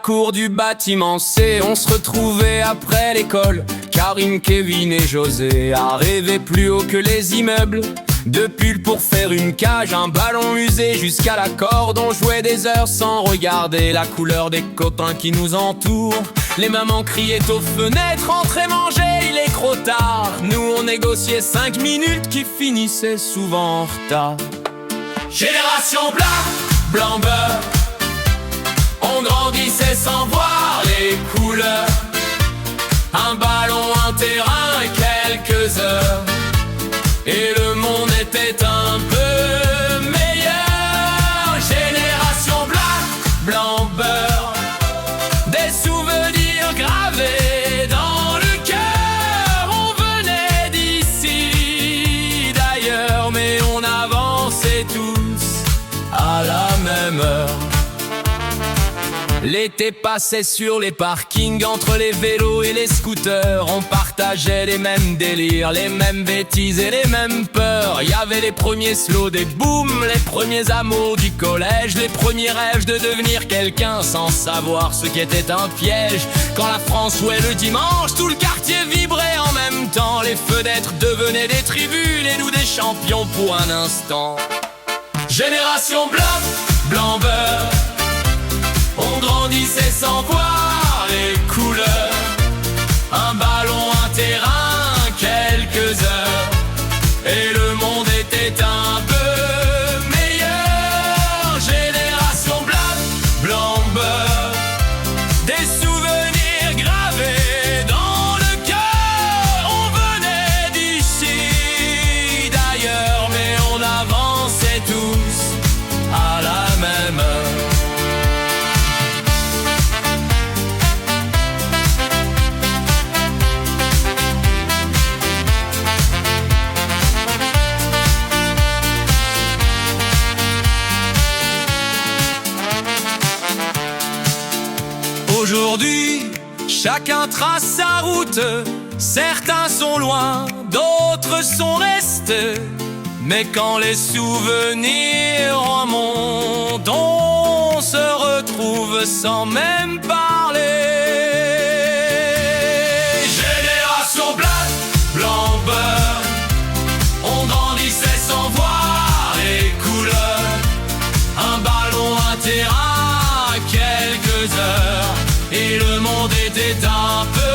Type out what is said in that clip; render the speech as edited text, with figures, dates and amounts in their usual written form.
cour du bâtiment C, on se retrouvait après l'école. Karine, Kevin et José arrivaient plus haut que les immeubles. De pulls pour faire une cage, un ballon usé jusqu'à la corde. On jouait des heures sans regarder la couleur des copains qui nous entourent. Les mamans criaient aux fenêtres, entrez manger, il est trop tard. Nous on négociait 5 minutes qui finissaient souvent en retard. Génération blanc beurre, on grandissait sans voir les couleurs. Un ballon, un terrain et quelques heures, et le monde était un peu meilleur. Génération blanc beurre, des souvenirs gravés dans le cœur. On venait d'ici, d'ailleurs, mais on avançait tous à la même heure. L'été passait sur les parkings, entre les vélos et les scooters. On partageait les mêmes délires, les mêmes bêtises et les mêmes peurs. Y avait les premiers slows des booms, les premiers amours du collège, les premiers rêves de devenir quelqu'un sans savoir ce qu'était un piège. Quand la France jouait le dimanche, tout le quartier vibrait en même temps. Les fenêtres devenaient des tribunes et nous des champions pour un instant. Génération blanc beurre, on grandissait sans voir les couleurs. Un ballon, un terrain, quelques heures, et le monde était un peu meilleur. Génération blanc beurre, des souvenirs gravés dans le cœur. On venait d'ici, d'ailleurs, mais on avançait tous à la même heure. Aujourd'hui, chacun trace sa route. Certains sont loin, d'autres sont restés. Mais quand les souvenirs remontent, on se retrouve sans même parler. Génération blanc beurre, on grandissait sans voir les couleurs. Un ballon, un terrain, quelques heures, et le monde était un peu